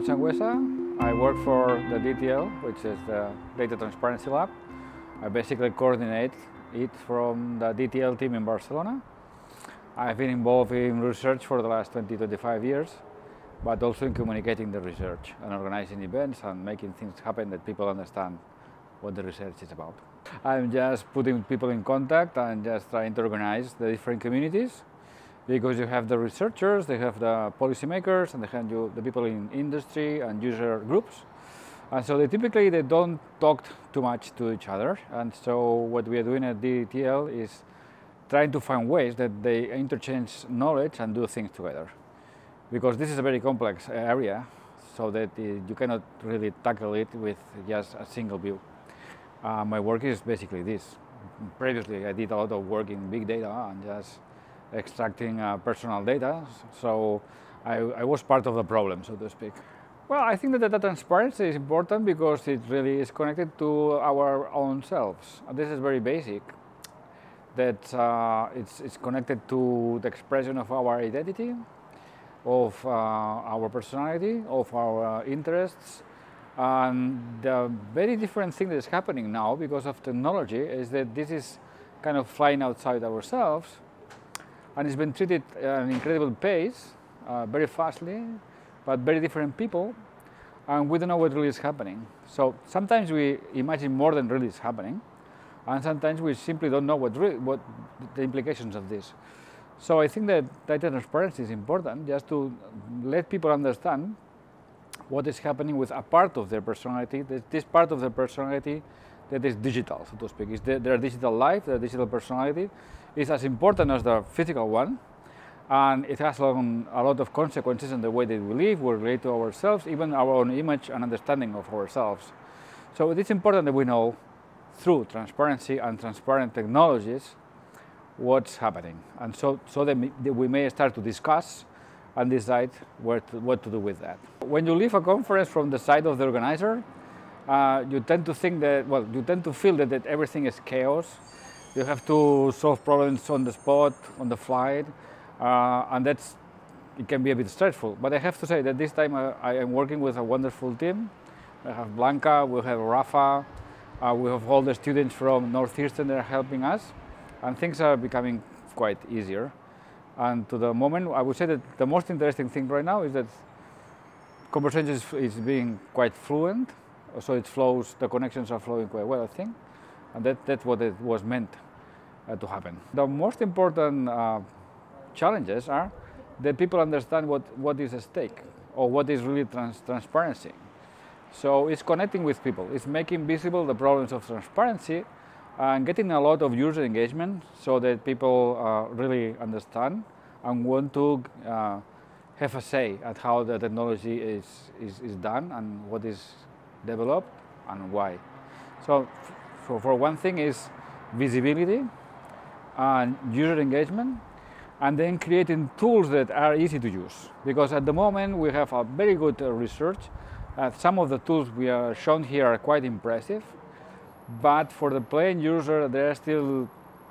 Ramon Sangüesa. I work for the DTL, which is the Data Transparency Lab. I basically coordinate it from the DTL team in Barcelona. I've been involved in research for the last 20-25 years, but also in communicating the research and organizing events and making things happen that people understand what the research is about. I'm just putting people in contact and just trying to organize the different communities, because you have the researchers, they have the policymakers, and they have the people in industry and user groups. And so they don't talk too much to each other. And so what we are doing at DTL is trying to find ways that they interchange knowledge and do things together. Because this is a very complex area, so that you cannot really tackle it with just a single view. My work is basically this. Previously, I did a lot of work in big data and just extracting personal data, so I was part of the problem, so to speak. Well, I think that data transparency is important because it really is connected to our own selves. This is very basic, that it's connected to the expression of our identity, of our personality, of our interests. And the very different thing that is happening now because of technology is that this is kind of flying outside ourselves, and it's been treated at an incredible pace, very fastly, but very different people, and we don't know what really is happening. So sometimes we imagine more than really is happening, and sometimes we simply don't know what the implications of this. So I think that data transparency is important, just to let people understand what is happening with a part of their personality. This part of their personality that is digital, so to speak. Is their digital life, their digital personality is as important as the physical one, and it has a lot of consequences in the way that we live, we relate to ourselves, even our own image and understanding of ourselves. So it is important that we know through transparency and transparent technologies what's happening, and so that we may start to discuss and decide what to do with that. When you leave a conference from the side of the organizer, you tend to think that, well, you tend to feel that everything is chaos. You have to solve problems on the spot, on the flight, and it can be a bit stressful. But I have to say that this time I am working with a wonderful team. I have Blanca, we have Rafa, we have all the students from Northeastern that are helping us, and things are becoming quite easier. And to the moment, I would say that the most interesting thing right now is that conversation is being quite fluent, so it flows, the connections are flowing quite well, I think, and that's what it was meant to happen. The most important challenges are that people understand what is at stake, or what is really transparency. So it's connecting with people, it's making visible the problems of transparency, and getting a lot of user engagement so that people really understand and want to have a say at how the technology is done and what is developed and why. So for one thing is visibility and user engagement, and then creating tools that are easy to use. Because at the moment we have a very good research. Some of the tools we are shown here are quite impressive, but for the plain user they are still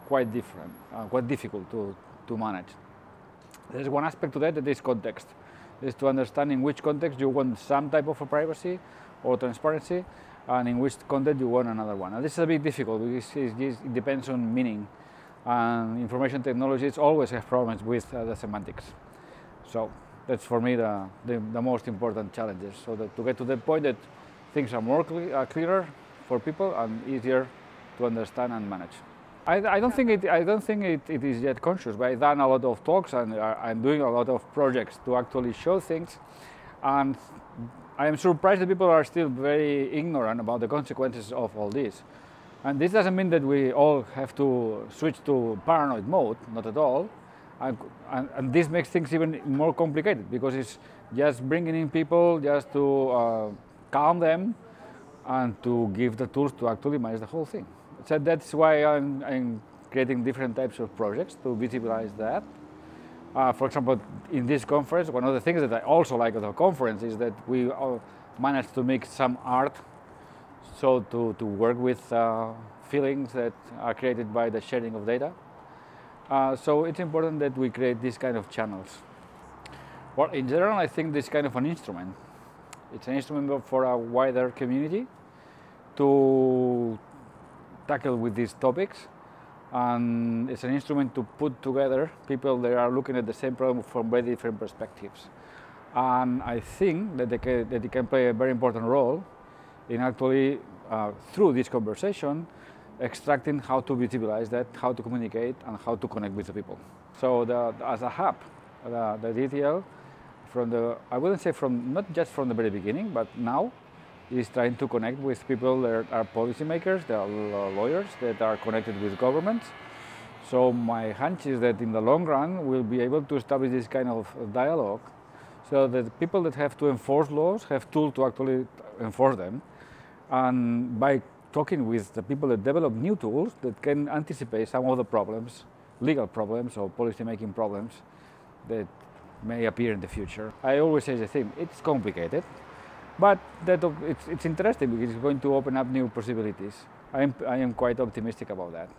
quite different, quite difficult to manage. There is one aspect to that is context. Is to understand in which context you want some type of privacy or transparency, and in which context you want another one. And this is a bit difficult because it depends on meaning, and information technologies always have problems with the semantics. So that's for me the most important challenges. So that to get to the point that things are more clearer for people and easier to understand and manage. I don't think it is yet conscious, but I've done a lot of talks and I'm doing a lot of projects to actually show things, and I am surprised that people are still very ignorant about the consequences of all this. And this doesn't mean that we all have to switch to paranoid mode, not at all. And this makes things even more complicated, because it's just bringing in people just to calm them and to give the tools to actually manage the whole thing. So that's why I'm creating different types of projects to visualize that. For example, in this conference, one of the things that I also like at the conference is that we managed to make some art, so to work with feelings that are created by the sharing of data. So it's important that we create these kind of channels. Well, in general, I think this kind of an instrument It's an instrument for a wider community to tackle with these topics, and it's an instrument to put together people that are looking at the same problem from very different perspectives. And I think that they can play a very important role in actually, through this conversation, extracting how to visualize that, how to communicate, and how to connect with the people. So as a hub, the DTL, I wouldn't say not just from the very beginning, but now, is trying to connect with people that are policymakers, that are lawyers, that are connected with governments. So my hunch is that in the long run, we'll be able to establish this kind of dialogue, so that the people that have to enforce laws have tools to actually enforce them. And by talking with the people that develop new tools that can anticipate some of the problems, legal problems or policy-making problems that may appear in the future. I always say the same, it's complicated, but it's interesting because it's going to open up new possibilities. I am quite optimistic about that.